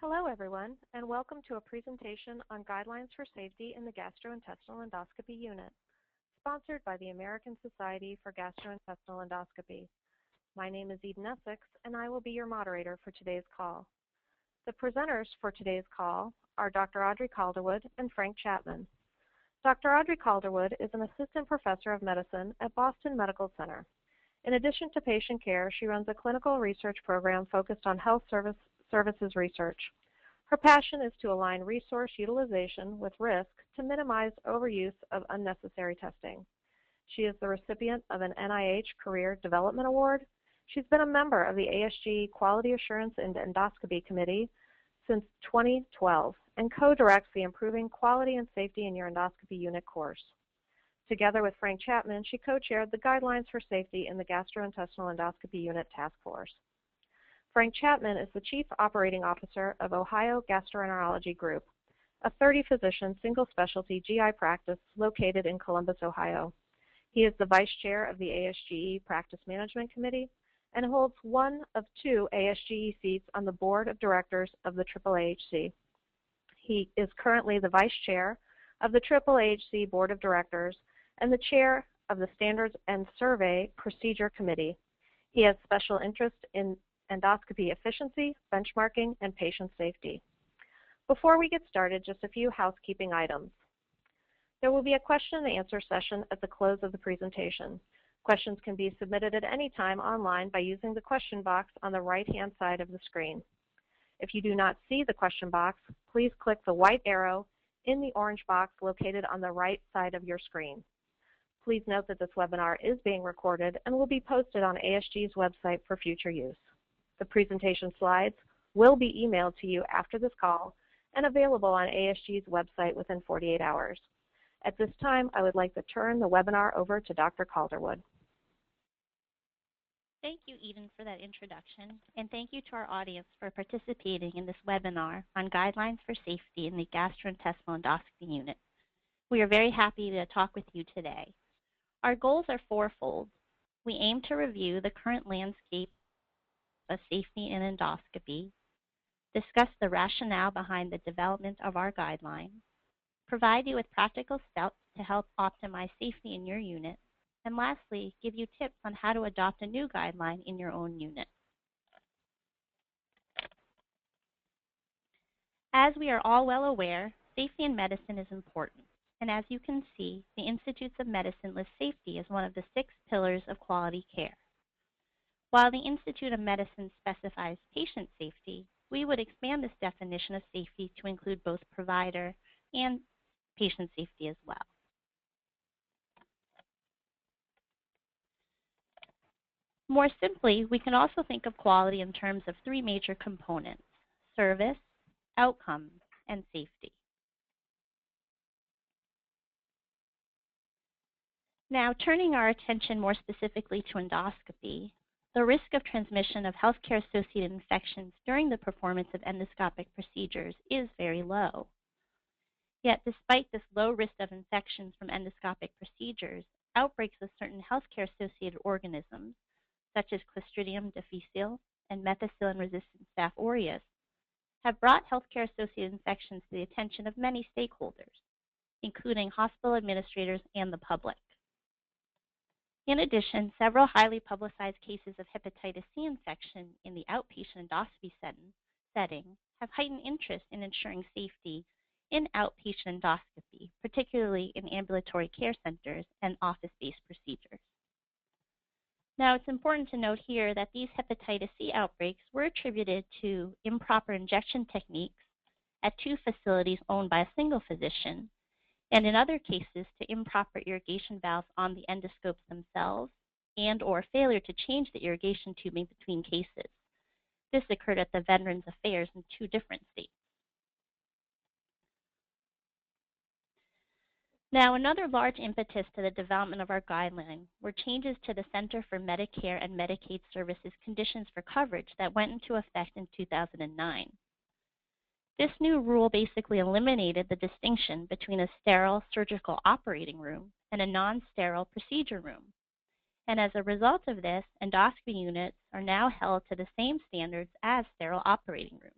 Hello, everyone, and welcome to a presentation on guidelines for safety in the gastrointestinal endoscopy unit, sponsored by the American Society for Gastrointestinal Endoscopy. My name is Eden Essex, and I will be your moderator for today's call. The presenters for today's call are Dr. Audrey Calderwood and Frank Chapman. Dr. Audrey Calderwood is an assistant professor of medicine at Boston Medical Center. In addition to patient care, she runs a clinical research program focused on health services research. Her passion is to align resource utilization with risk to minimize overuse of unnecessary testing. She is the recipient of an NIH Career Development Award. She's been a member of the ASG Quality Assurance and Endoscopy Committee since 2012 and co-directs the Improving Quality and Safety in Your Endoscopy Unit course. Together with Frank Chapman, she co-chaired the Guidelines for Safety in the Gastrointestinal Endoscopy Unit Task Force. Frank Chapman is the Chief Operating Officer of Ohio Gastroenterology Group, a 30-physician single-specialty GI practice located in Columbus, Ohio. He is the Vice Chair of the ASGE Practice Management Committee and holds one of two ASGE seats on the Board of Directors of the AAAHC. He is currently the Vice Chair of the AAAHC Board of Directors and the Chair of the Standards and Survey Procedure Committee. He has special interest in endoscopy efficiency, benchmarking, and patient safety. Before we get started, just a few housekeeping items. There will be a question and answer session at the close of the presentation. Questions can be submitted at any time online by using the question box on the right-hand side of the screen. If you do not see the question box, please click the white arrow in the orange box located on the right side of your screen. Please note that this webinar is being recorded and will be posted on ASG's website for future use. The presentation slides will be emailed to you after this call and available on ASG's website within 48 hours. At this time, I would like to turn the webinar over to Dr. Calderwood. Thank you, Eden, for that introduction, and thank you to our audience for participating in this webinar on guidelines for safety in the gastrointestinal endoscopy unit. We are very happy to talk with you today. Our goals are fourfold. We aim to review the current landscape of safety in endoscopy, discuss the rationale behind the development of our guidelines, provide you with practical steps to help optimize safety in your unit, and lastly, give you tips on how to adopt a new guideline in your own unit. As we are all well aware, safety in medicine is important, and as you can see, the Institutes of Medicine lists safety as one of the 6 pillars of quality care. While the Institute of Medicine specifies patient safety, we would expand this definition of safety to include both provider and patient safety as well. More simply, we can also think of quality in terms of 3 major components: service, outcomes, and safety. Now, turning our attention more specifically to endoscopy, the risk of transmission of healthcare-associated infections during the performance of endoscopic procedures is very low. Yet, despite this low risk of infections from endoscopic procedures, outbreaks of certain healthcare-associated organisms, such as Clostridium difficile and methicillin-resistant Staph aureus, have brought healthcare-associated infections to the attention of many stakeholders, including hospital administrators and the public. In addition, several highly publicized cases of hepatitis C infection in the outpatient endoscopy setting have heightened interest in ensuring safety in outpatient endoscopy, particularly in ambulatory care centers and office-based procedures. Now, it's important to note here that these hepatitis C outbreaks were attributed to improper injection techniques at 2 facilities owned by a single physician, and in other cases to improper irrigation valves on the endoscopes themselves and or failure to change the irrigation tubing between cases. This occurred at the Veterans Affairs in 2 different states. Now, another large impetus to the development of our guideline were changes to the Center for Medicare and Medicaid Services conditions for coverage that went into effect in 2009. This new rule basically eliminated the distinction between a sterile surgical operating room and a non-sterile procedure room. And as a result of this, endoscopy units are now held to the same standards as sterile operating rooms.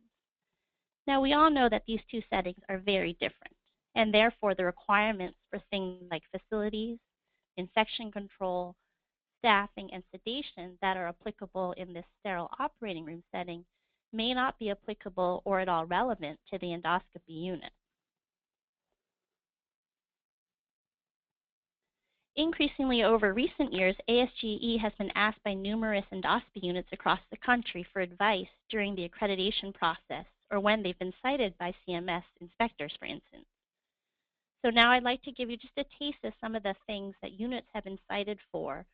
Now, we all know that these two settings are very different, and therefore the requirements for things like facilities, infection control, staffing, and sedation that are applicable in this sterile operating room setting may not be applicable or at all relevant to the endoscopy unit. Increasingly over recent years, ASGE has been asked by numerous endoscopy units across the country for advice during the accreditation process or when they've been cited by CMS inspectors, for instance. So now I'd like to give you just a taste of some of the things that units have been cited for,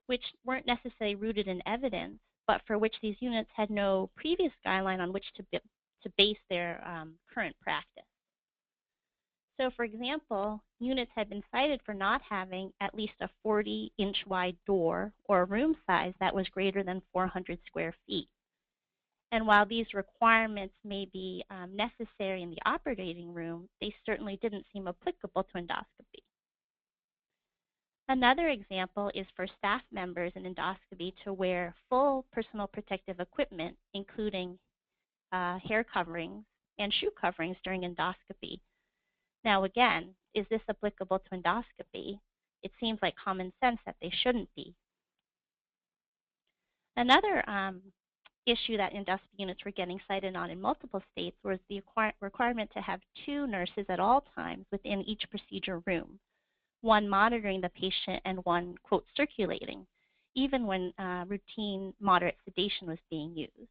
which weren't necessarily rooted in evidence, but for which these units had no previous guideline on which to base their current practice. So for example, units had been cited for not having at least a 40-inch wide door or a room size that was greater than 400 square feet. And while these requirements may be necessary in the operating room, they certainly didn't seem applicable to endoscopy. Another example is for staff members in endoscopy to wear full personal protective equipment, including hair coverings and shoe coverings during endoscopy. Now again, is this applicable to endoscopy? It seems like common sense that they shouldn't be. Another issue that endoscopy units were getting cited on in multiple states was the requirement to have 2 nurses at all times within each procedure room, one monitoring the patient and one, quote, circulating, even when routine moderate sedation was being used.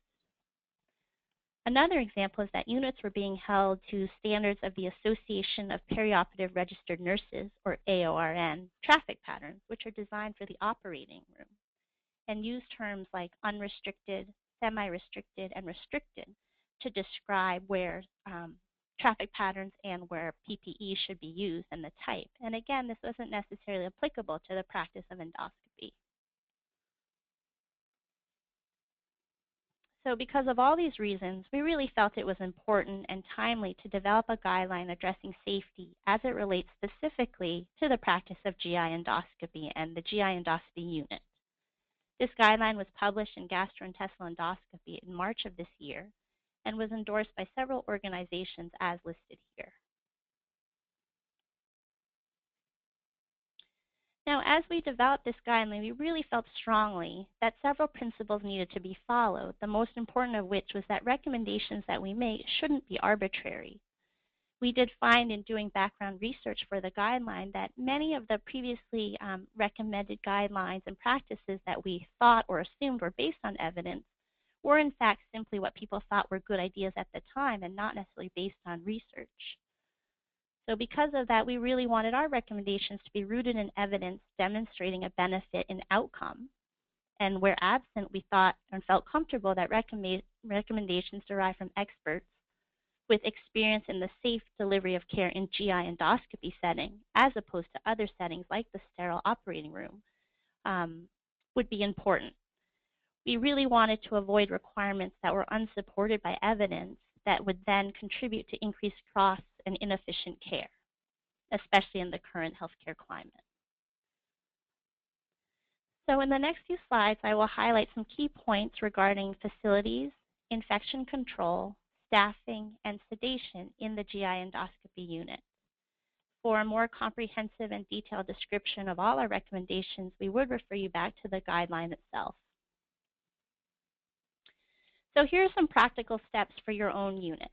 Another example is that units were being held to standards of the Association of Perioperative Registered Nurses, or AORN, traffic patterns, which are designed for the operating room, and use terms like unrestricted, semi-restricted, and restricted to describe where traffic patterns and where PPE should be used and the type. And again, this wasn't necessarily applicable to the practice of endoscopy. So because of all these reasons, we really felt it was important and timely to develop a guideline addressing safety as it relates specifically to the practice of GI endoscopy and the GI endoscopy unit. This guideline was published in Gastrointestinal Endoscopy in March of this year and was endorsed by several organizations as listed here. Now, as we developed this guideline, we really felt strongly that several principles needed to be followed, the most important of which was that recommendations that we make shouldn't be arbitrary. We did find in doing background research for the guideline that many of the previously recommended guidelines and practices that we thought or assumed were based on evidence were in fact simply what people thought were good ideas at the time and not necessarily based on research. So because of that, we really wanted our recommendations to be rooted in evidence demonstrating a benefit in outcome. And where absent, we thought and felt comfortable that recommendations derived from experts with experience in the safe delivery of care in GI endoscopy setting, as opposed to other settings like the sterile operating room, would be important. We really wanted to avoid requirements that were unsupported by evidence that would then contribute to increased costs and inefficient care, especially in the current healthcare climate. So in the next few slides, I will highlight some key points regarding facilities, infection control, staffing, and sedation in the GI endoscopy unit. For a more comprehensive and detailed description of all our recommendations, we would refer you back to the guideline itself. So here are some practical steps for your own unit.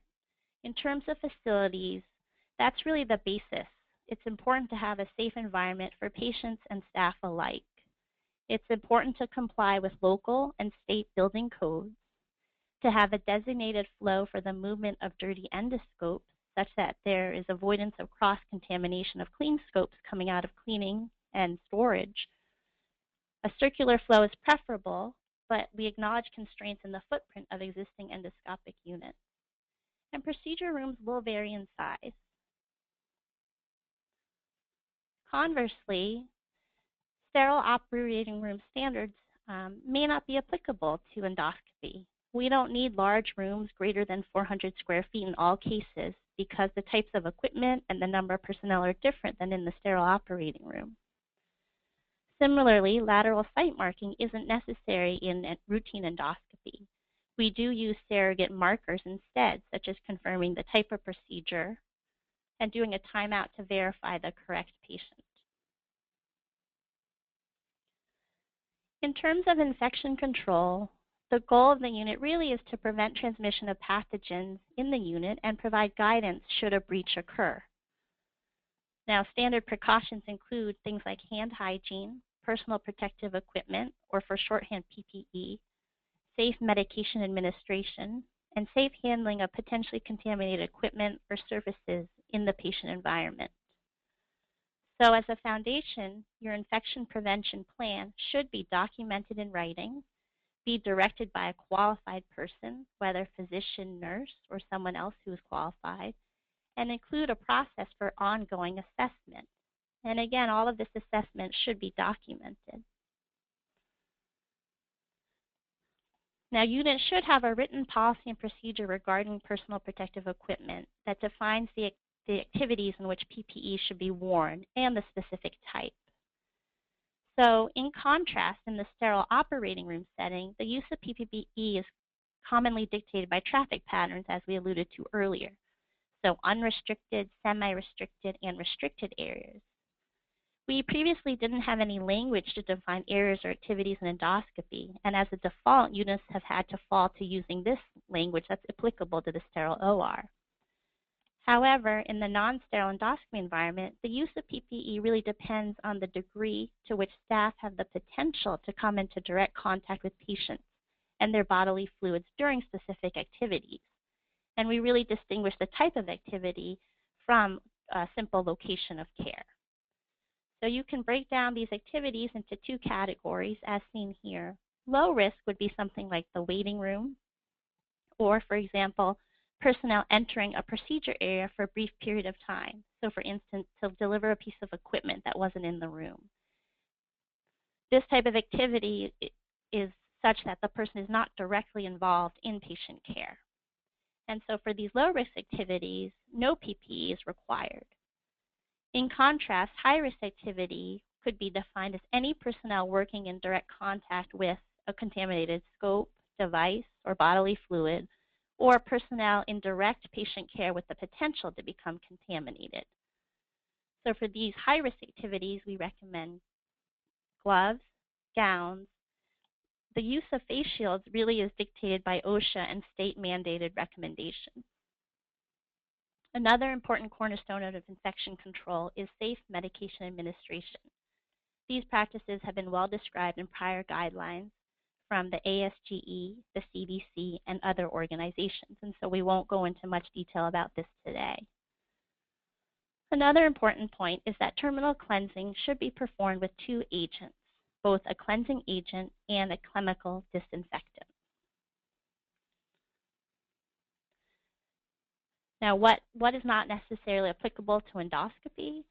In terms of facilities, that's really the basis. It's important to have a safe environment for patients and staff alike. It's important to comply with local and state building codes, to have a designated flow for the movement of dirty endoscopes such that there is avoidance of cross-contamination of clean scopes coming out of cleaning and storage. A circular flow is preferable, but we acknowledge constraints in the footprint of existing endoscopic units. And procedure rooms will vary in size. Conversely, sterile operating room standards may not be applicable to endoscopy. We don't need large rooms greater than 400 square feet in all cases because the types of equipment and the number of personnel are different than in the sterile operating room. Similarly, lateral site marking isn't necessary in routine endoscopy. We do use surrogate markers instead, such as confirming the type of procedure and doing a timeout to verify the correct patient. In terms of infection control, the goal of the unit really is to prevent transmission of pathogens in the unit and provide guidance should a breach occur. Now, standard precautions include things like hand hygiene, personal protective equipment, or for shorthand PPE, safe medication administration, and safe handling of potentially contaminated equipment or surfaces in the patient environment. So as a foundation, your infection prevention plan should be documented in writing, be directed by a qualified person, whether physician, nurse, or someone else who is qualified, and include a process for ongoing assessment. And again, all of this assessment should be documented. Now, units should have a written policy and procedure regarding personal protective equipment that defines the activities in which PPE should be worn and the specific type. So, in contrast, in the sterile operating room setting, the use of PPE is commonly dictated by traffic patterns, as we alluded to earlier. So, unrestricted, semi-restricted, and restricted areas. We previously didn't have any language to define areas or activities in endoscopy, and as a default, units have had to fall to using this language that's applicable to the sterile OR. However, in the non-sterile endoscopy environment, the use of PPE really depends on the degree to which staff have the potential to come into direct contact with patients and their bodily fluids during specific activities. And we really distinguish the type of activity from a simple location of care. So you can break down these activities into two categories as seen here. Low risk would be something like the waiting room, or for example, personnel entering a procedure area for a brief period of time. So for instance, to deliver a piece of equipment that wasn't in the room. This type of activity is such that the person is not directly involved in patient care. And so for these low-risk activities, no PPE is required. In contrast, high-risk activity could be defined as any personnel working in direct contact with a contaminated scope, device, or bodily fluid, or personnel in direct patient care with the potential to become contaminated. So for these high-risk activities, we recommend gloves, gowns. The use of face shields really is dictated by OSHA and state-mandated recommendations. Another important cornerstone of infection control is safe medication administration. These practices have been well described in prior guidelines from the ASGE, the CDC, and other organizations, and so we won't go into much detail about this today. Another important point is that terminal cleansing should be performed with two agents, both a cleansing agent and a chemical disinfectant. Now, what is not necessarily applicable to endoscopy?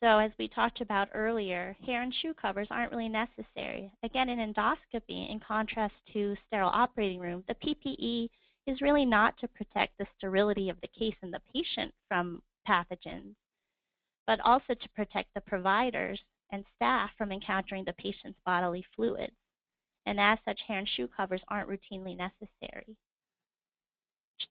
So as we talked about earlier, hair and shoe covers aren't really necessary. Again, in endoscopy, in contrast to sterile operating room, the PPE is really not to protect the sterility of the case and the patient from pathogens, but also to protect the providers and staff from encountering the patient's bodily fluids. And as such, hair and shoe covers aren't routinely necessary.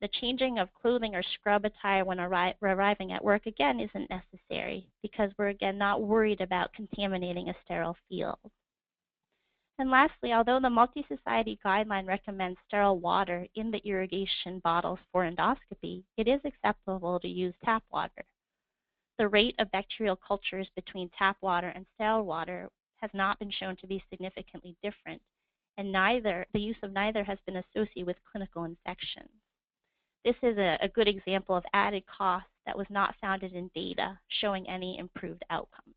The changing of clothing or scrub attire when arriving at work, again, isn't necessary because we're, again, not worried about contaminating a sterile field. And lastly, although the multi-society guideline recommends sterile water in the irrigation bottles for endoscopy, it is acceptable to use tap water. The rate of bacterial cultures between tap water and sterile water has not been shown to be significantly different, and the use of neither has been associated with clinical infections. This is a good example of added cost that was not founded in data showing any improved outcomes.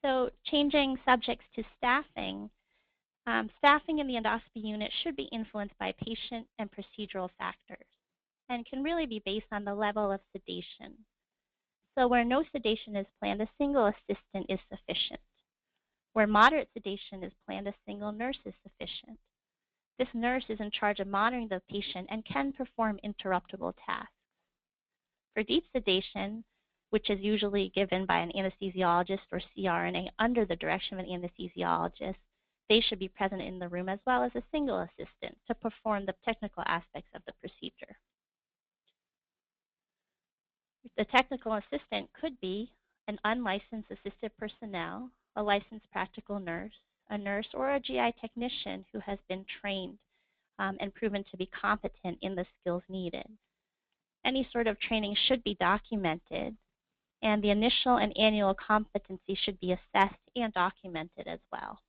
So changing subjects to staffing, staffing in the endoscopy unit should be influenced by patient and procedural factors and can really be based on the level of sedation. So where no sedation is planned, a single assistant is sufficient. Where moderate sedation is planned, a single nurse is sufficient. This nurse is in charge of monitoring the patient and can perform interruptible tasks. For deep sedation, which is usually given by an anesthesiologist or CRNA under the direction of an anesthesiologist, They should be present in the room as well as a single assistant to perform the technical aspects of the procedure. The technical assistant could be an unlicensed assistive personnel, a licensed practical nurse, a nurse, or a GI technician who has been trained and proven to be competent in the skills needed. Any sort of training should be documented, and the initial and annual competency should be assessed and documented as well.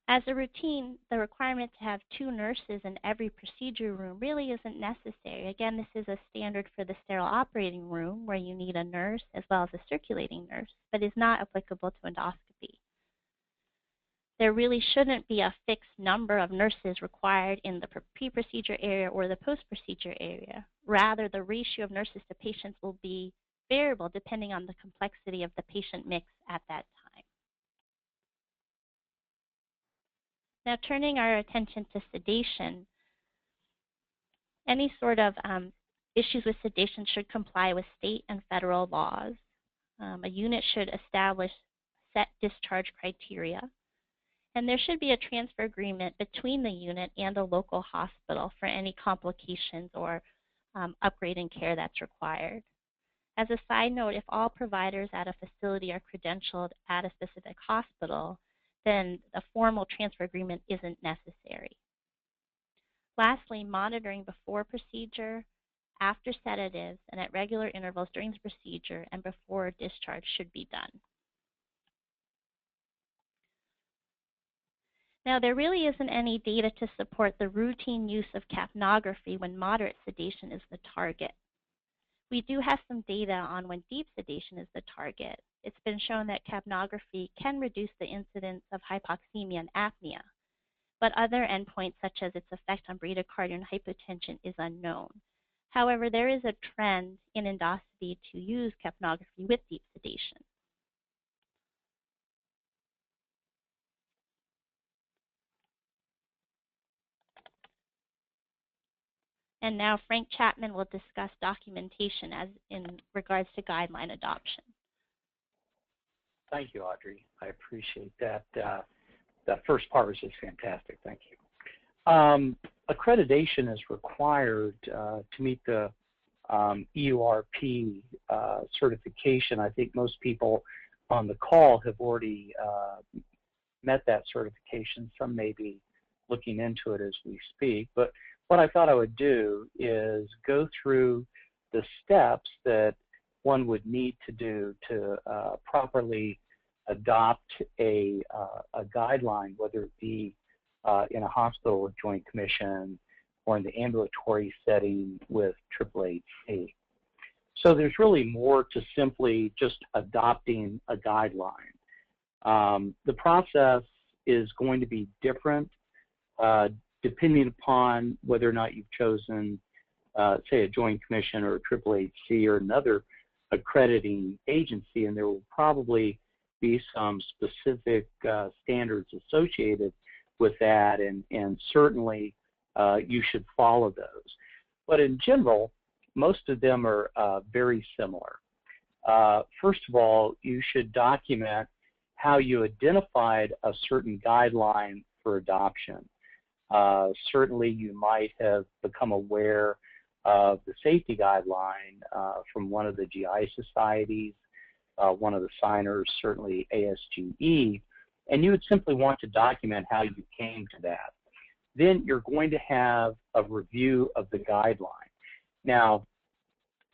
As a routine, the requirement to have 2 nurses in every procedure room really isn't necessary. Again, this is a standard for the sterile operating room where you need a nurse as well as a circulating nurse, but is not applicable to endoscopy. There really shouldn't be a fixed number of nurses required in the pre-procedure area or the post-procedure area. Rather, the ratio of nurses to patients will be variable depending on the complexity of the patient mix at that time. Now, turning our attention to sedation, any sort of issues with sedation should comply with state and federal laws. A unit should establish set discharge criteria, and there should be a transfer agreement between the unit and a local hospital for any complications or upgrade in care that's required. As a side note, if all providers at a facility are credentialed at a specific hospital, then a formal transfer agreement isn't necessary. Lastly, monitoring before procedure, after sedatives, and at regular intervals during the procedure and before discharge should be done. Now, there really isn't any data to support the routine use of capnography when moderate sedation is the target. We do have some data on when deep sedation is the target. It's been shown that capnography can reduce the incidence of hypoxemia and apnea, but other endpoints such as its effect on bradycardia and hypotension is unknown. However, there is a trend in endoscopy to use capnography with deep sedation. And now Frank Chapman will discuss documentation as in regards to guideline adoption. Thank you, Audrey. I appreciate that. That first part was just fantastic. Thank you. Accreditation is required to meet the EURP certification. I think most people on the call have already met that certification. Some may be looking into it as we speak. But what I thought I would do is go through the steps that one would need to do to properly adopt a guideline, whether it be in a hospital with Joint Commission or in the ambulatory setting with AAAC. So there's really more to simply just adopting a guideline. The process is going to be different depending upon whether or not you've chosen, say, a Joint Commission or a AAAC or another accrediting agency, and there will probably be some specific standards associated with that, and certainly you should follow those. But in general, most of them are very similar. First of all, you should document how you identified a certain guideline for adoption. Certainly you might have become aware of the safety guideline from one of the GI societies, one of the signers, certainly ASGE, and you would simply want to document how you came to that. Then you're going to have a review of the guideline. Now,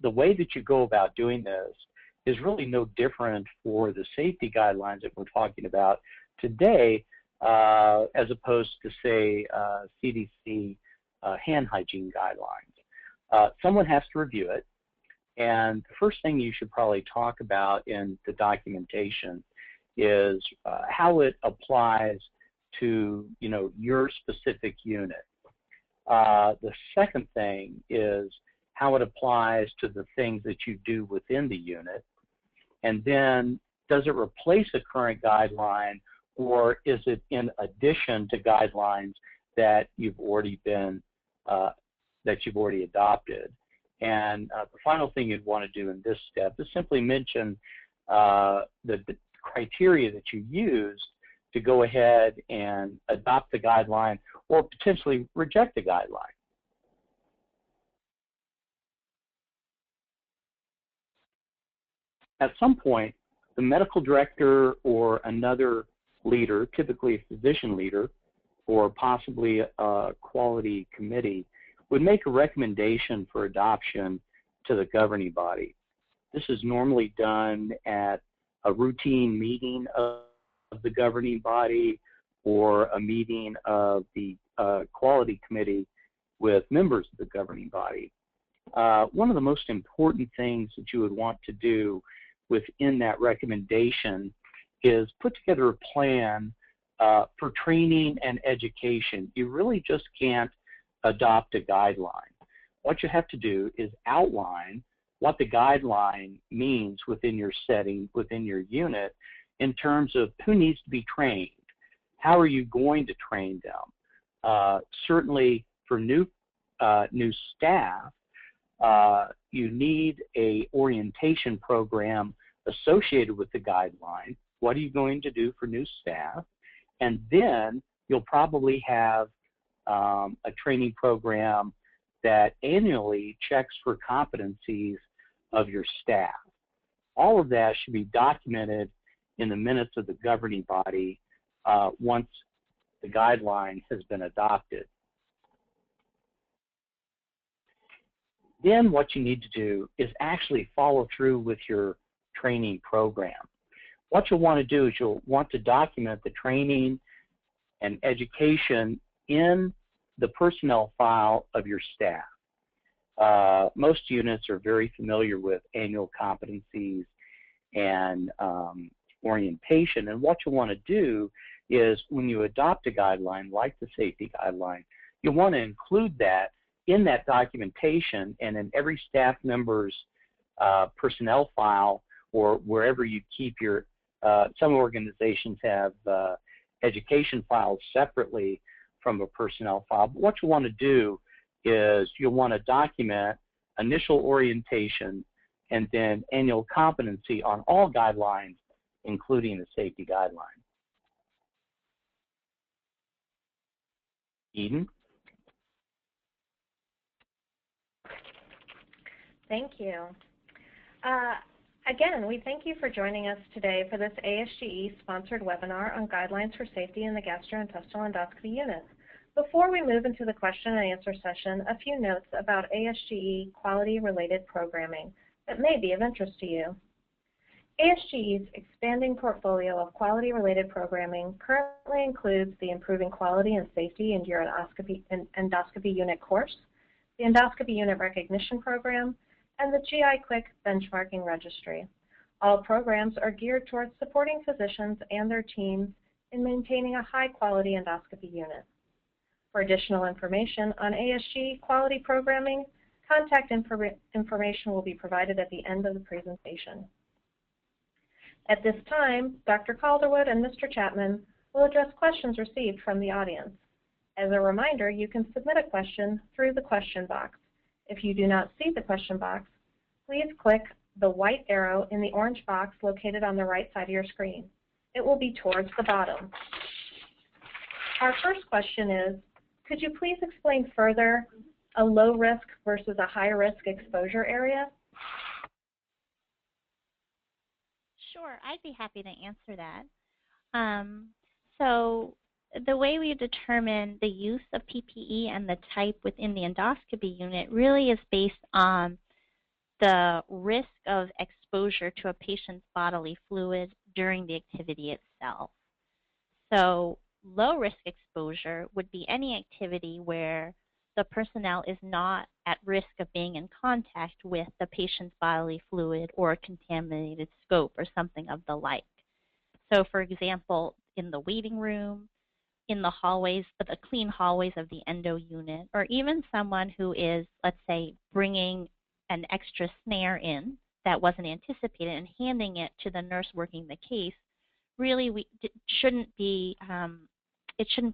the way that you go about doing this is really no different for the safety guidelines that we're talking about today as opposed to, say, CDC hand hygiene guidelines. Someone has to review it, and the first thing you should probably talk about in the documentation is how it applies to, your specific unit. The second thing is how it applies to the things that you do within the unit, and then does it replace a current guideline, or is it in addition to guidelines that you've already adopted? And the final thing you'd want to do in this step is simply mention the criteria that you used to go ahead and adopt the guideline or potentially reject the guideline. At some point, the medical director or another leader, typically a physician leader, or possibly a quality committee, would make a recommendation for adoption to the governing body. This is normally done at a routine meeting of the governing body or a meeting of the quality committee with members of the governing body. One of the most important things that you would want to do within that recommendation is put together a plan for training and education. You really just can't adopt a guideline. What you have to do is outline what the guideline means within your setting, within your unit, in terms of who needs to be trained. How are you going to train them? Certainly for new staff, you need a orientation program associated with the guideline. What are you going to do for new staff? And then you'll probably have a training program that annually checks for competencies of your staff. All of that should be documented in the minutes of the governing body once the guideline has been adopted. Then what you need to do is actually follow through with your training program. What you'll want to do is you'll want to document the training and education in the personnel file of your staff. Most units are very familiar with annual competencies and orientation, and what you want to do is when you adopt a guideline like the safety guideline, you want to include that in that documentation and in every staff member's personnel file or wherever you keep your, some organizations have education files separately from a personnel file. But what you want to do is you'll want to document initial orientation and then annual competency on all guidelines, including the safety guideline. Eden? Thank you. Again, we thank you for joining us today for this ASGE-sponsored webinar on guidelines for safety in the gastrointestinal endoscopy unit. Before we move into the question and answer session, a few notes about ASGE quality-related programming that may be of interest to you. ASGE's expanding portfolio of quality-related programming currently includes the Improving Quality and Safety in Your Endoscopy Unit course, the Endoscopy Unit Recognition Program, and the GI Quick Benchmarking Registry. All programs are geared towards supporting physicians and their teams in maintaining a high-quality endoscopy unit. For additional information on ASGE quality programming, contact information will be provided at the end of the presentation. At this time, Dr. Calderwood and Mr. Chapman will address questions received from the audience. As a reminder, you can submit a question through the question box. If you do not see the question box, please click the white arrow in the orange box located on the right side of your screen. It will be towards the bottom. Our first question is, could you please explain further a low risk versus a high risk exposure area? Sure, I'd be happy to answer that. So the way we determine the use of PPE and the type within the endoscopy unit really is based on the risk of exposure to a patient's bodily fluid during the activity itself. So low risk exposure would be any activity where the personnel is not at risk of being in contact with the patient's bodily fluid or a contaminated scope or something of the like. So for example, in the waiting room, in the hallways, the clean hallways of the endo unit, or even someone who is, let's say, bringing an extra snare in that wasn't anticipated and handing it to the nurse working the case, really it shouldn't be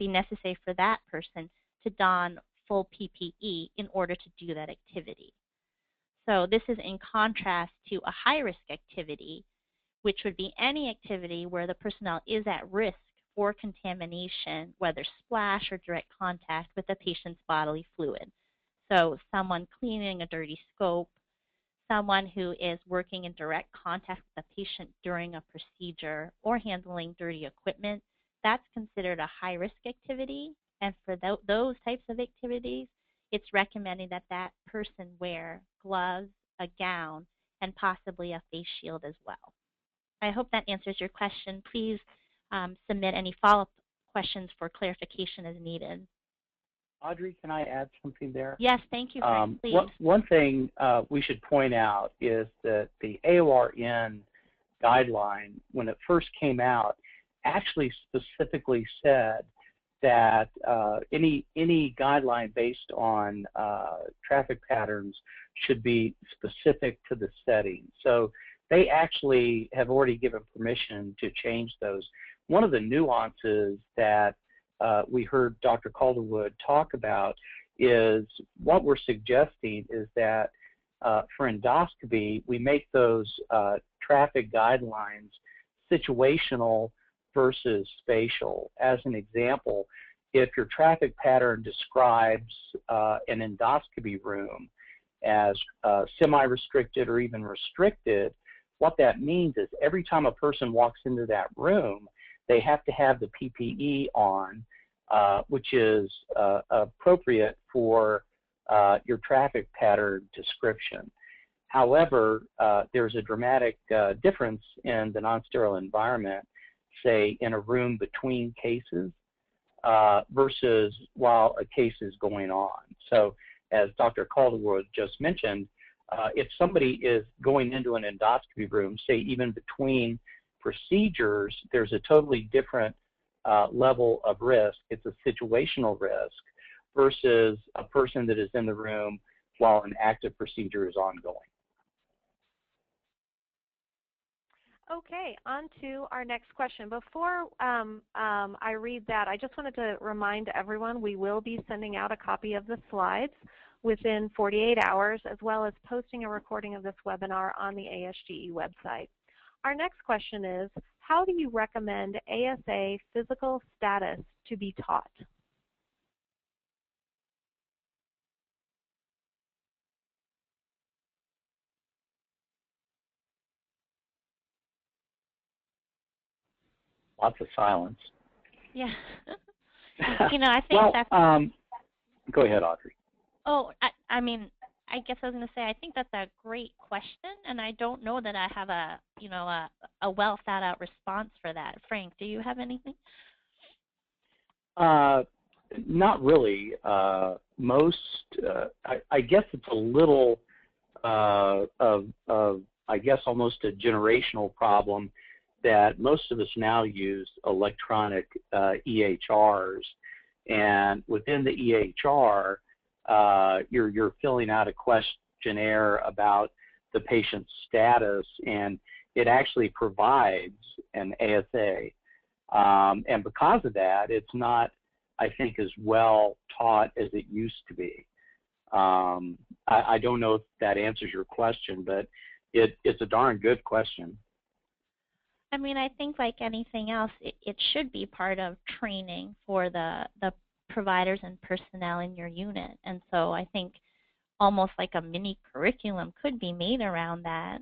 necessary for that person to don full PPE in order to do that activity. So this is in contrast to a high-risk activity which would be any activity where the personnel is at risk for contamination, whether splash or direct contact with the patient's bodily fluid. So someone cleaning a dirty scope, someone who is working in direct contact with the patient during a procedure or handling dirty equipment, that's considered a high-risk activity. And for those types of activities, it's recommended that that person wear gloves, a gown, and possibly a face shield as well. I hope that answers your question. Please submit any follow-up questions for clarification as needed. Audrey, can I add something there? Yes, thank you, Frank, please. One thing we should point out is that the AORN guideline, when it first came out, actually specifically said that any guideline based on traffic patterns should be specific to the setting. So they actually have already given permission to change those. One of the nuances that we heard Dr. Calderwood talk about is what we're suggesting is that for endoscopy, we make those traffic guidelines situational versus spatial. As an example, if your traffic pattern describes an endoscopy room as semi-restricted or even restricted, what that means is every time a person walks into that room, they have to have the PPE on, which is appropriate for your traffic pattern description. However, there's a dramatic difference in the non-sterile environment, say in a room between cases versus while a case is going on. So as Dr. Calderwood just mentioned, if somebody is going into an endoscopy room, say even between procedures, there's a totally different level of risk. It's a situational risk versus a person that is in the room while an active procedure is ongoing. Okay, on to our next question. Before I read that, I just wanted to remind everyone we will be sending out a copy of the slides within 48 hours, as well as posting a recording of this webinar on the ASGE website. Our next question is, how do you recommend ASA physical status to be taught? Lots of silence. Yeah. You know, I think well, that's... go ahead, Audrey. Oh, I mean, I guess I was going to say, I think that's a great question, and I don't know that I have a, you know, a well thought out response for that. Frank, do you have anything? Not really. Most, I guess it's a little of, I guess, almost a generational problem that most of us now use electronic EHRs, and within the EHR, you're filling out a questionnaire about the patient's status, and it actually provides an ASA. And because of that, it's not, I think, as well taught as it used to be. I don't know if that answers your question, but it's a darn good question. I mean, I think like anything else, it should be part of training for the providers and personnel in your unit. And so I think almost like a mini curriculum could be made around that,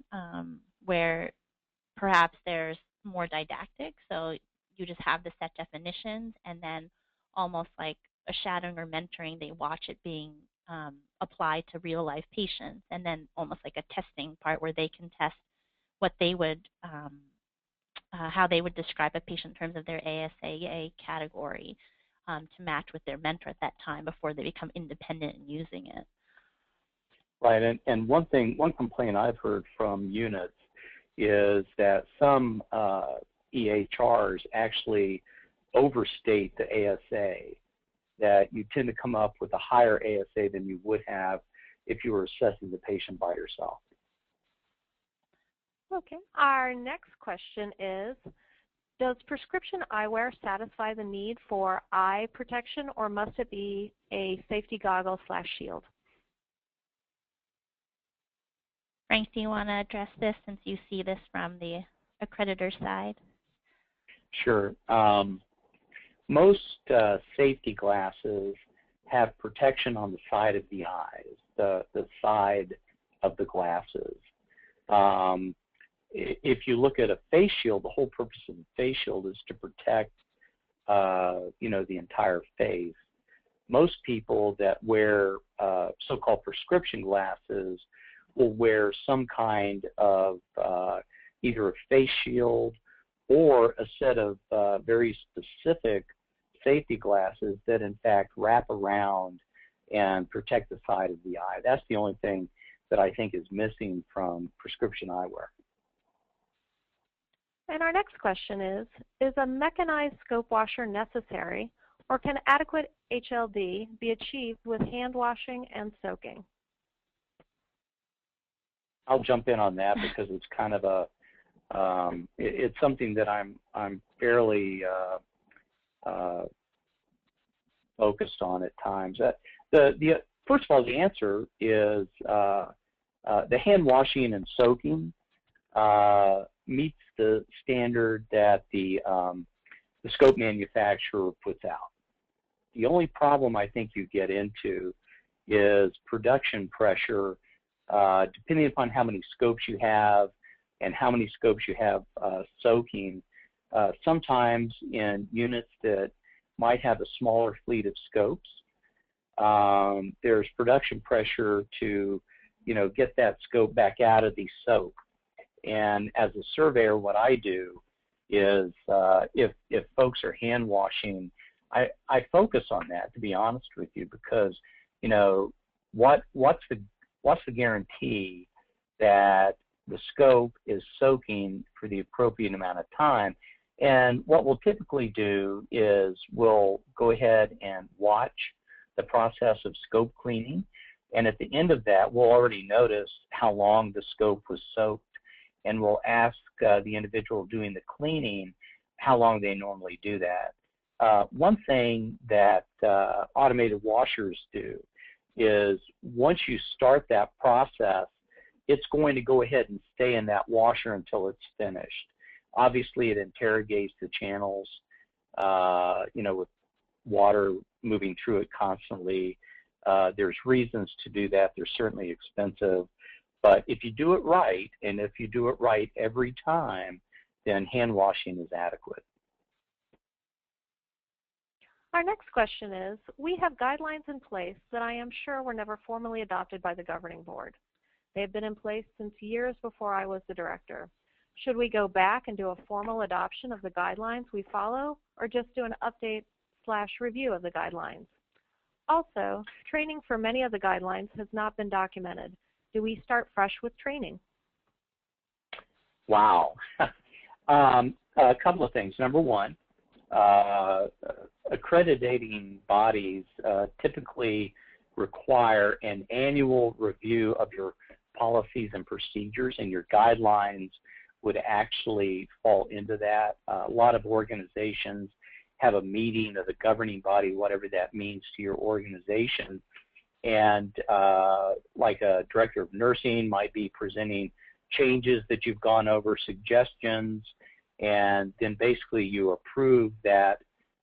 where perhaps there's more didactic. So you just have the set definitions, and then almost like a shadowing or mentoring, they watch it being applied to real life patients, and then almost like a testing part where they can test what they would how they would describe a patient in terms of their ASA category to match with their mentor at that time before they become independent in using it. Right, and one complaint I've heard from units is that some EHRs actually overstate the ASA, that you tend to come up with a higher ASA than you would have if you were assessing the patient by yourself. Okay. Our next question is, does prescription eyewear satisfy the need for eye protection, or must it be a safety goggle / shield? Frank, do you want to address this since you see this from the accreditor side? Sure. Most safety glasses have protection on the side of the eyes, the side of the glasses. If you look at a face shield, the whole purpose of the face shield is to protect, the entire face. Most people that wear so-called prescription glasses will wear some kind of either a face shield or a set of very specific safety glasses that in fact wrap around and protect the side of the eye. That's the only thing that I think is missing from prescription eyewear. And our next question is a mechanized scope washer necessary, or can adequate HLD be achieved with hand washing and soaking? I'll jump in on that because it's kind of a it's something that I'm fairly focused on at times. First of all, the answer is the hand washing and soaking meets the standard that the scope manufacturer puts out. The only problem I think you get into is production pressure, depending upon how many scopes you have and how many scopes you have soaking. Sometimes in units that might have a smaller fleet of scopes, there's production pressure to, get that scope back out of the soak. And as a surveyor, what I do is if folks are hand washing, I focus on that, to be honest with you, because what's the guarantee that the scope is soaking for the appropriate amount of time? And what we'll typically do is we'll go ahead and watch the process of scope cleaning, and at the end of that, we'll already notice how long the scope was soaked, and we'll ask the individual doing the cleaning how long they normally do that. One thing that automated washers do is once you start that process, it's going to go ahead and stay in that washer until it's finished. Obviously, it interrogates the channels, with water moving through it constantly. There's reasons to do that. They're certainly expensive. But if you do it right, and if you do it right every time, then hand washing is adequate. Our next question is, we have guidelines in place that I am sure were never formally adopted by the governing board. They have been in place since years before I was the director. Should we go back and do a formal adoption of the guidelines we follow, or just do an update/review of the guidelines? Also, training for many of the guidelines has not been documented. Do we start fresh with training? Wow. A couple of things. Number one, accrediting bodies typically require an annual review of your policies and procedures, and your guidelines would actually fall into that. A lot of organizations have a meeting of the governing body, whatever that means to your organization, and like a director of nursing might be presenting changes that you've gone over, suggestions, and then basically you approve that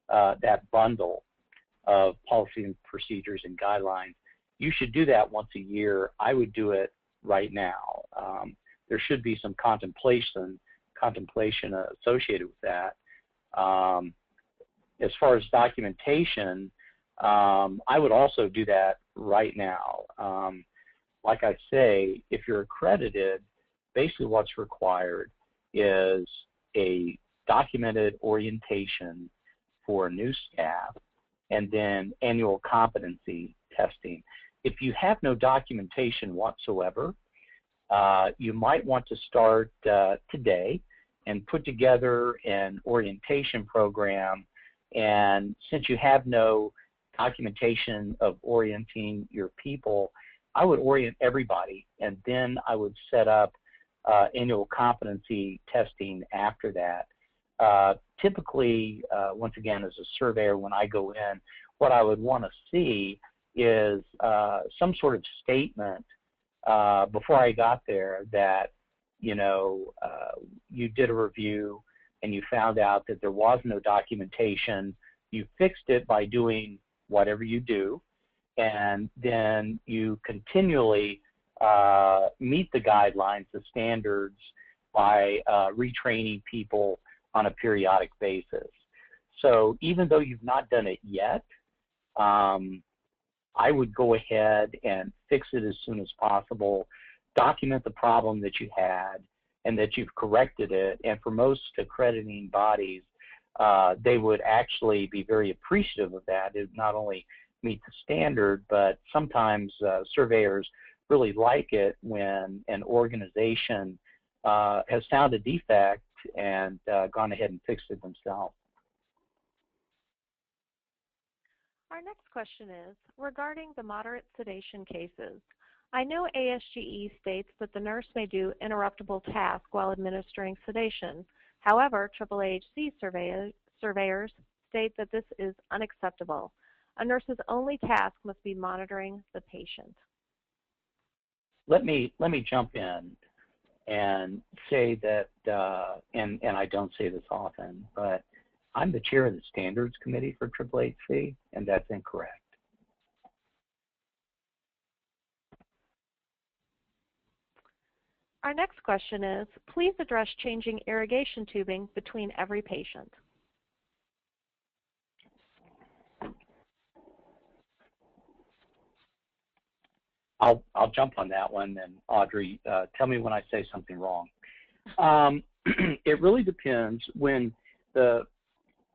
that bundle of policy and procedures and guidelines. You should do that once a year. I would do it right now. There should be some contemplation associated with that. As far as documentation, I would also do that right now. Like I say, if you're accredited, basically what's required is a documented orientation for new staff and then annual competency testing. If you have no documentation whatsoever, you might want to start today and put together an orientation program. And since you have no documentation of orienting your people, I would orient everybody, and then I would set up annual competency testing after that. Typically, once again, as a surveyor, when I go in, what I would want to see is some sort of statement before I got there that you did a review and you found out that there was no documentation. You fixed it by doing whatever you do, and then you continually meet the guidelines, the standards, by retraining people on a periodic basis. So even though you've not done it yet, I would go ahead and fix it as soon as possible, document the problem that you had and that you've corrected it. And for most accrediting bodies, they would actually be very appreciative of that. It would not only meet the standard, but sometimes surveyors really like it when an organization has found a defect and gone ahead and fixed it themselves. Our next question is, regarding the moderate sedation cases, I know ASGE states that the nurse may do interruptible tasks while administering sedation. However, AAAHC surveyors state that this is unacceptable. A nurse's only task must be monitoring the patient. Let me jump in and say that, and I don't say this often, but I'm the chair of the standards committee for AAAHC, and that's incorrect. Our next question is, please address changing irrigation tubing between every patient. I'll jump on that one, and Audrey, tell me when I say something wrong. It really depends. When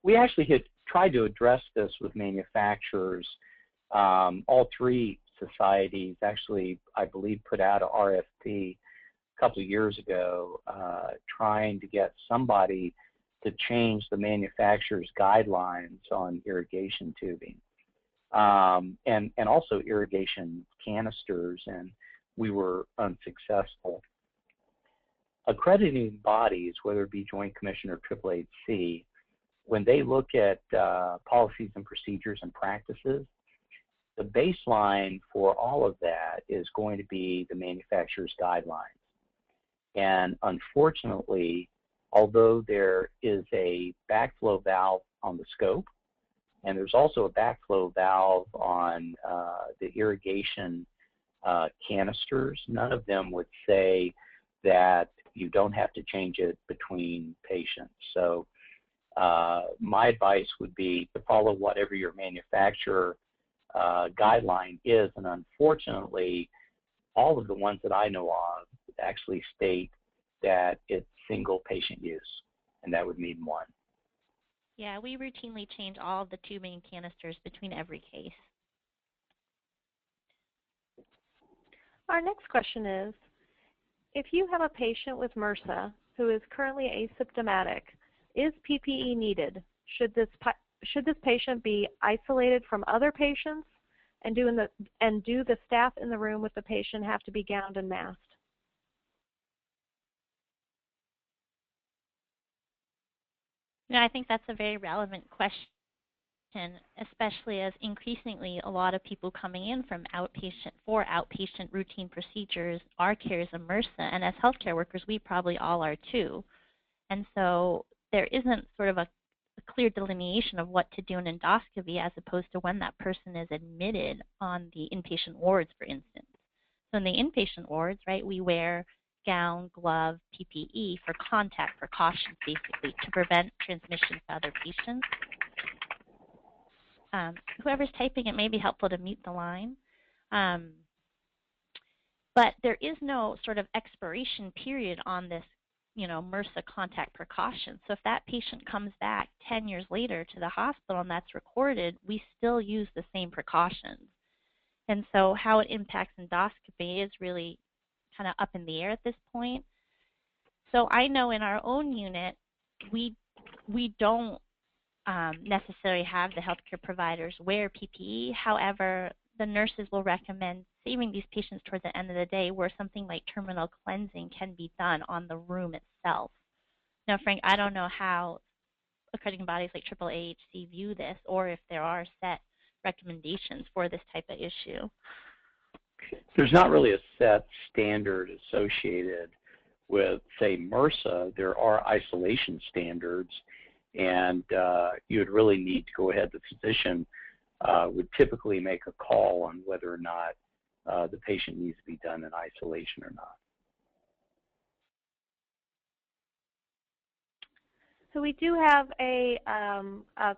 we actually had tried to address this with manufacturers. All three societies actually, I believe, put out an RFP a couple of years ago trying to get somebody to change the manufacturer's guidelines on irrigation tubing and also irrigation canisters, and we were unsuccessful. Accrediting bodies, whether it be Joint Commission or AAAHC, when they look at policies and procedures and practices, the baseline for all of that is going to be the manufacturer's guidelines. And unfortunately, although there is a backflow valve on the scope, and there's also a backflow valve on the irrigation canisters, none of them would say that you don't have to change it between patients. So my advice would be to follow whatever your manufacturer guideline is, and unfortunately, all of the ones that I know of actually state that it's single patient use, and that would mean one. Yeah, we routinely change all of the tubing and canisters between every case. Our next question is, if you have a patient with MRSA who is currently asymptomatic, is PPE needed? Should this patient be isolated from other patients, and do the staff in the room with the patient have to be gowned and masked? I think that's a very relevant question, especially as increasingly a lot of people coming in from outpatient routine procedures are carriers of MRSA, and as healthcare workers, we probably all are too. And so there isn't sort of a clear delineation of what to do in endoscopy as opposed to when that person is admitted on the inpatient wards, for instance. So in the inpatient wards, right, we wear gown, glove, PPE for contact precautions, basically, to prevent transmission to other patients. Whoever's typing, it may be helpful to mute the line. But there is no sort of expiration period on this, MRSA contact precaution. So if that patient comes back 10 years later to the hospital and that's recorded, we still use the same precautions. And so how it impacts endoscopy is really kind of up in the air at this point. So I know in our own unit, we don't necessarily have the healthcare providers wear PPE. However, the nurses will recommend saving these patients towards the end of the day where something like terminal cleansing can be done on the room itself. Now, Frank, I don't know how accrediting bodies like AAAHC view this, or if there are set recommendations for this type of issue. There's not really a set standard associated with, say, MRSA, there are isolation standards, and you would really need to go ahead. The physician would typically make a call on whether or not the patient needs to be done in isolation or not. So we do have a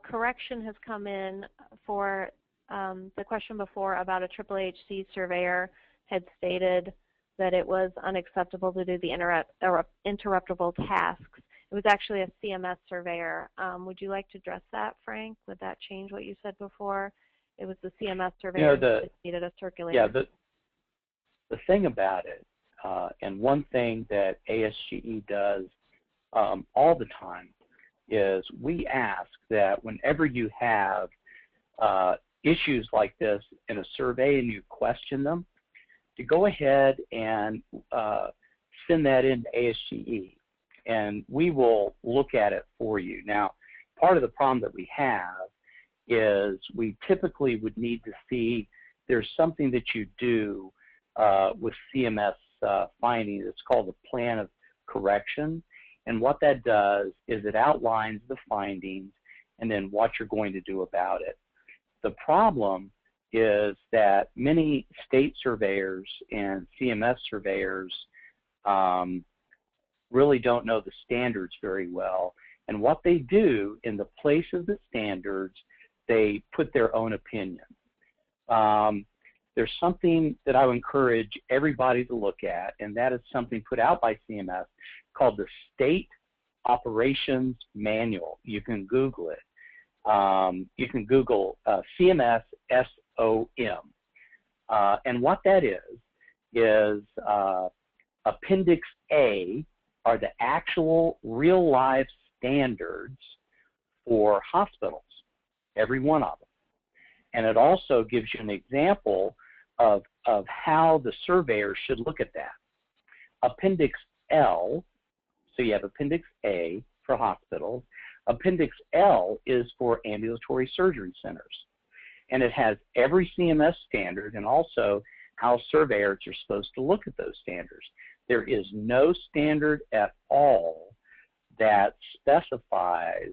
correction has come in for the question before about a HHC surveyor had stated that it was unacceptable to do the interruptible tasks. It was actually a CMS surveyor. Would you like to address that, Frank? Would that change what you said before? It was the CMS surveyor that needed a circulator. Yeah, the thing about it, and one thing that ASGE does all the time, is we ask that whenever you have issues like this in a survey and you question them, to go ahead and send that in to ASGE, and we will look at it for you. Now, part of the problem that we have is we typically would need to see there's something that you do with CMS findings. It's called the plan of correction. And what that does is it outlines the findings and then what you're going to do about it. The problem is that many state surveyors and CMS surveyors really don't know the standards very well. And what they do in the place of the standards, they put their own opinion. There's something that I would encourage everybody to look at, and that is something put out by CMS called the State Operations Manual. You can Google it. You can Google CMS SOM. And what that is Appendix A are the actual real life standards for hospitals, every one of them. And it also gives you an example of how the surveyor should look at that. Appendix L, so you have Appendix A for hospitals. Appendix L is for ambulatory surgery centers. And it has every CMS standard and also how surveyors are supposed to look at those standards. There is no standard at all that specifies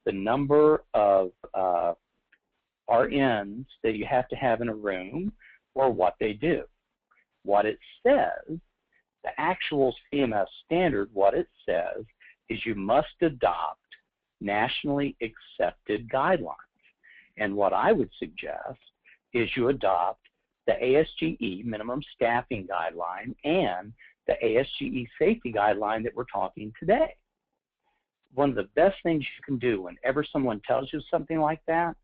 the number of RNs that you have to have in a room or what they do. What it says, the actual CMS standard, what it says is you must adopt nationally accepted guidelines. And what I would suggest is you adopt the ASGE minimum staffing guideline and the ASGE safety guideline that we're talking today. One of the best things you can do whenever someone tells you something like that,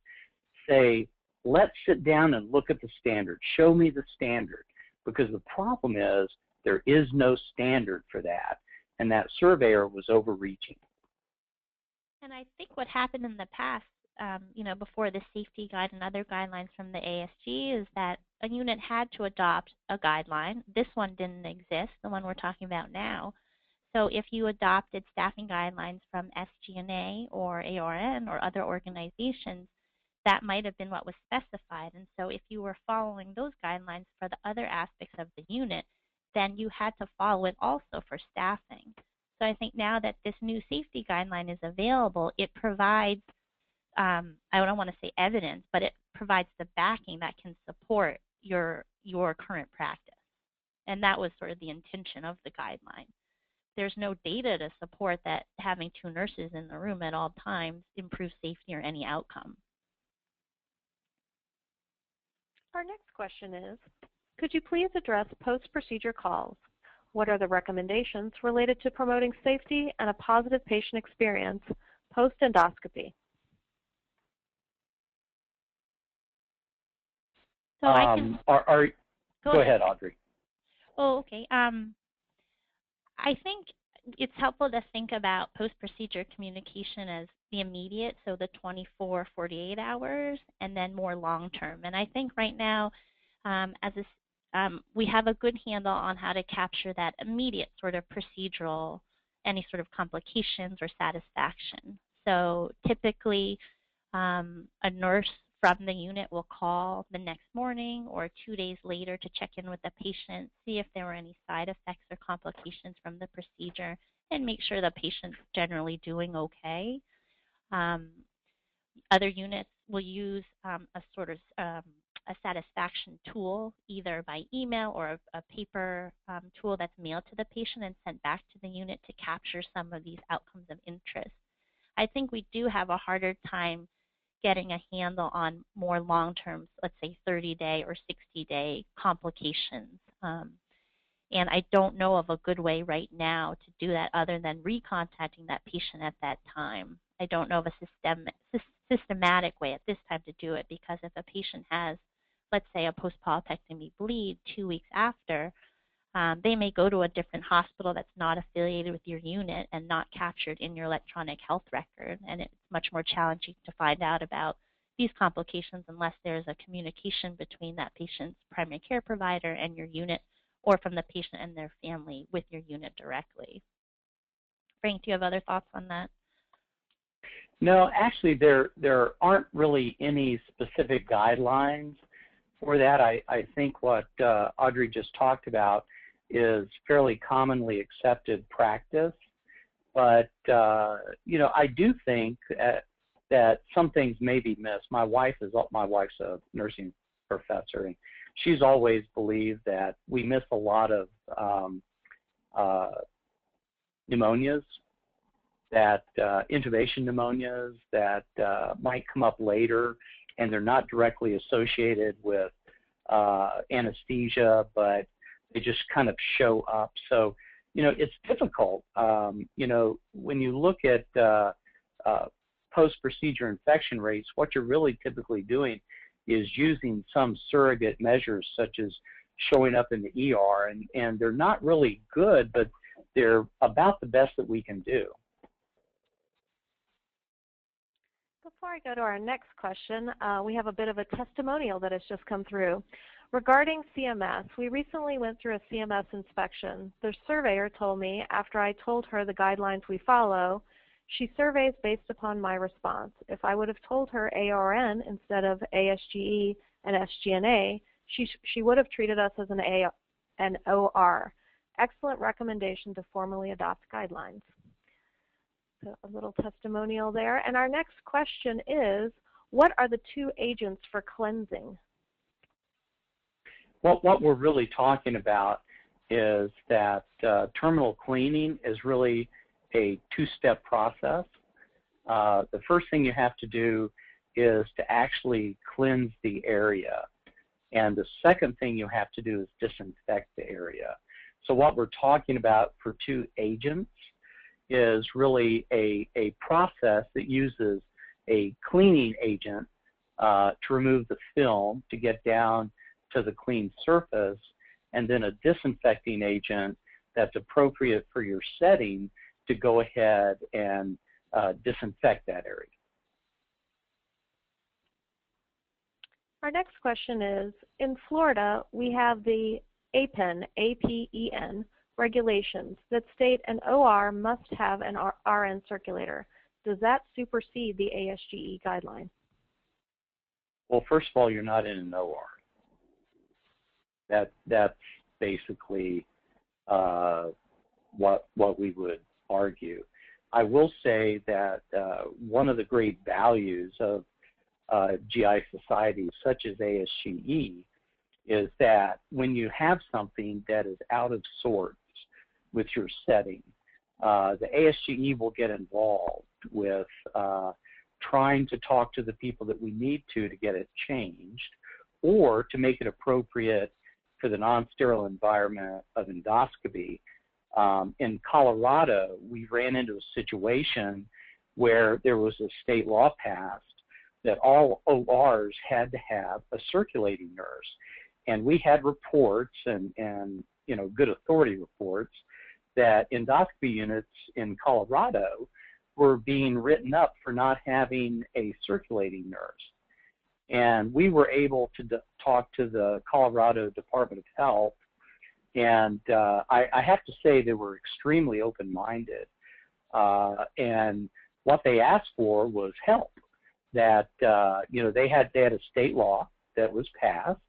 say, let's sit down and look at the standard. Show me the standard. Because the problem is there is no standard for that, and that surveyor was overreaching. And I think what happened in the past, before the safety guide and other guidelines from the ASG, is that a unit had to adopt a guideline. This one didn't exist, the one we're talking about now. So if you adopted staffing guidelines from SGNA or ARN or other organizations, that might have been what was specified. And so if you were following those guidelines for the other aspects of the unit, then you had to follow it also for staffing. So I think now that this new safety guideline is available, it provides, I don't want to say evidence, but it provides the backing that can support your current practice. And that was sort of the intention of the guideline. There's no data to support that having 2 nurses in the room at all times improves safety or any outcome. Our next question is, could you please address post-procedure calls? What are the recommendations related to promoting safety and a positive patient experience post-endoscopy? So I can go ahead, Audrey. Oh, okay. I think it's helpful to think about post-procedure communication as the immediate, so the 24, 48 hours, and then more long-term. And I think right now, we have a good handle on how to capture that immediate sort of procedural, any sort of complications or satisfaction. So typically, a nurse from the unit will call the next morning or 2 days later to check in with the patient, see if there were any side effects or complications from the procedure, and make sure the patient's generally doing okay. Other units will use a sort of a satisfaction tool, either by email or a paper tool that's mailed to the patient and sent back to the unit to capture some of these outcomes of interest. I think we do have a harder time getting a handle on more long-term, let's say 30-day or 60-day complications. And I don't know of a good way right now to do that other than recontacting that patient at that time. I don't know of a systematic way at this time to do it, because if a patient has, let's say, a post-polypectomy bleed 2 weeks after, they may go to a different hospital that's not affiliated with your unit and not captured in your electronic health record, and it's much more challenging to find out about these complications unless there's a communication between that patient's primary care provider and your unit, or from the patient and their family with your unit directly. Frank, do you have other thoughts on that? No, actually, there aren't really any specific guidelines for that. I think what Audrey just talked about is fairly commonly accepted practice, but I do think that some things may be missed. My wife's a nursing professor, and she's always believed that we miss a lot of pneumonias, that intubation pneumonias that might come up later, and they're not directly associated with anesthesia, but they just kind of show up. So, it's difficult. When you look at post-procedure infection rates, what you're really typically doing is using some surrogate measures, such as showing up in the ER, and they're not really good, but they're about the best that we can do. Before I go to our next question, we have a bit of a testimonial that has just come through. Regarding CMS, we recently went through a CMS inspection. The surveyor told me, after I told her the guidelines we follow, she surveys based upon my response. If I would have told her ARN instead of ASGE and SGNA, she would have treated us as an OR. Excellent recommendation to formally adopt guidelines. So a little testimonial there. And our next question is, what are the two agents for cleansing? Well, what we're really talking about is that terminal cleaning is really a two-step process. The first thing you have to do is to actually cleanse the area. And the second thing you have to do is disinfect the area. So what we're talking about for two agents is really a process that uses a cleaning agent to remove the film to get down to the clean surface, and then a disinfecting agent that's appropriate for your setting to go ahead and disinfect that area. Our next question is, in Florida, we have the APEN, A-P-E-N, regulations that state an OR must have an RN circulator. Does that supersede the ASGE guideline? Well, first of all, you're not in an OR. That's basically what we would argue. I will say that one of the great values of GI societies such as ASGE is that when you have something that is out of sorts with your setting, the ASGE will get involved with trying to talk to the people that we need to get it changed, or to make it appropriate for the non-sterile environment of endoscopy. In Colorado, we ran into a situation where there was a state law passed that all ORs had to have a circulating nurse. And we had reports and good authority reports that endoscopy units in Colorado were being written up for not having a circulating nurse. And we were able to talk to the Colorado Department of Health, and I have to say they were extremely open-minded. And what they asked for was help. that they had a state law that was passed,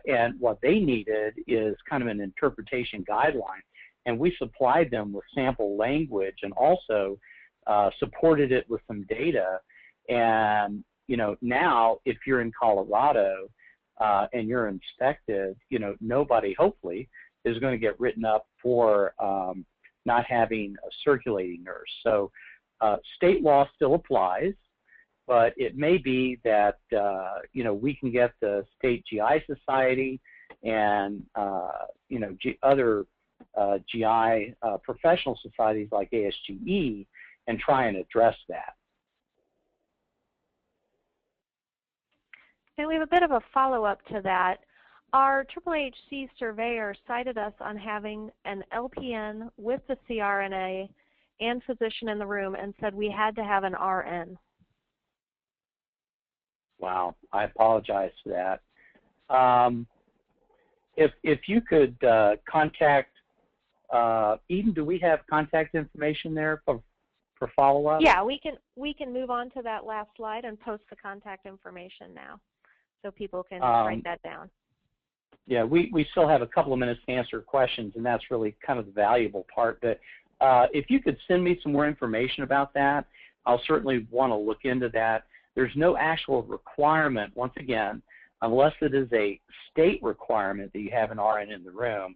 and what they needed is kind of an interpretation guideline, and we supplied them with sample language and also supported it with some data. And now if you're in Colorado and you're inspected, nobody hopefully is going to get written up for not having a circulating nurse. So state law still applies, but it may be that we can get the state GI Society and other GI professional societies like ASGE and try and address that. And we have a bit of a follow-up to that. Our HHC surveyor cited us on having an LPN with the CRNA and physician in the room and said we had to have an RN. Wow, I apologize for that. If you could contact Eden, do we have contact information there for follow-up? Yeah, we can move on to that last slide and post the contact information now, so people can write that down. Yeah, we still have a couple of minutes to answer questions, and that's really kind of the valuable part. But if you could send me some more information about that, I'll certainly want to look into that. There's no actual requirement, once again, unless it is a state requirement that you have an RN in the room.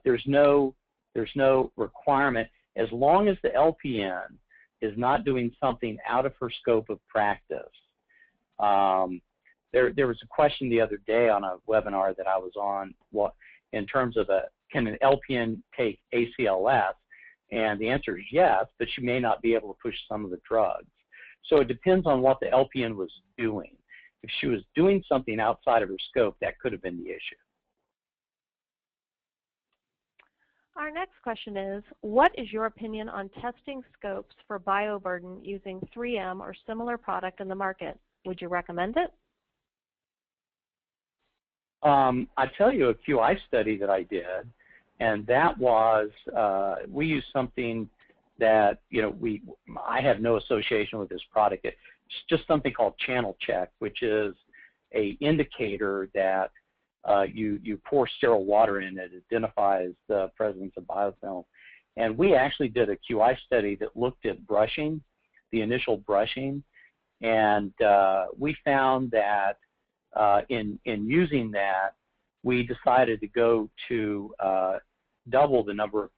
There's no requirement as long as the LPN is not doing something out of her scope of practice. There was a question the other day on a webinar that I was on, in terms of can an LPN take ACLS? And the answer is yes, but she may not be able to push some of the drugs. So it depends on what the LPN was doing. If she was doing something outside of her scope, that could have been the issue. Our next question is, what is your opinion on testing scopes for bioburden using 3M or similar product in the market? Would you recommend it? I tell you a QI study that I did, and that was we used something that I have no association with this product. It's just something called channel check, which is a indicator that you pour sterile water in, it identifies the presence of biofilm. And we actually did a QI study that looked at brushing, the initial brushing, and we found that in using that, we decided to go to double the number of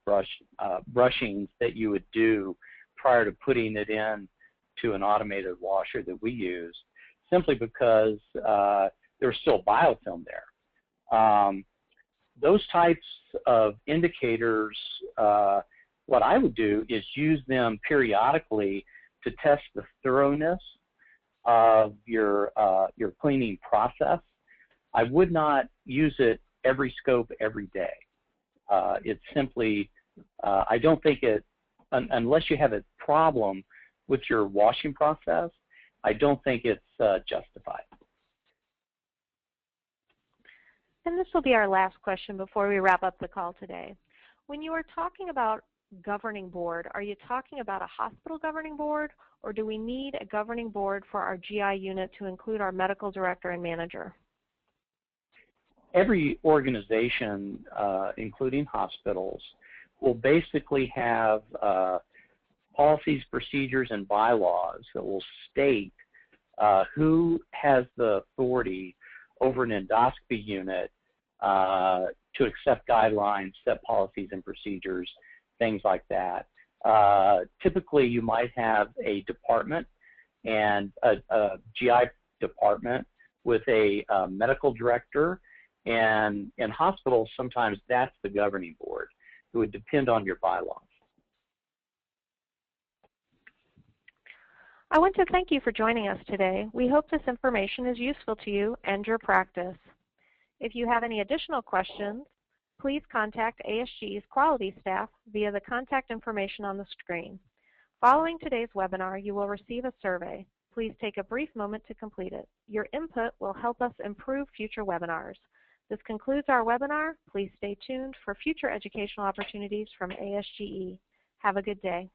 brushings that you would do prior to putting it in to an automated washer that we use, simply because there's still biofilm there. Those types of indicators, what I would do is use them periodically to test the thoroughness of your cleaning process. I would not use it every scope every day. It's simply, I don't think it, unless you have a problem with your washing process, I don't think it's justified. And this will be our last question before we wrap up the call today. When you are talking about governing board, are you talking about a hospital governing board, or do we need a governing board for our GI unit to include our medical director and manager? Every organization, including hospitals, will basically have policies, procedures, and bylaws that will state who has the authority over an endoscopy unit to accept guidelines, set policies and procedures, things like that. Typically, you might have a department and a GI department with a medical director, and in hospitals, sometimes that's the governing board. It would depend on your bylaws. I want to thank you for joining us today. We hope this information is useful to you and your practice. If you have any additional questions, please contact ASG's quality staff via the contact information on the screen. Following today's webinar, you will receive a survey. Please take a brief moment to complete it. Your input will help us improve future webinars. This concludes our webinar. Please stay tuned for future educational opportunities from ASGE. Have a good day.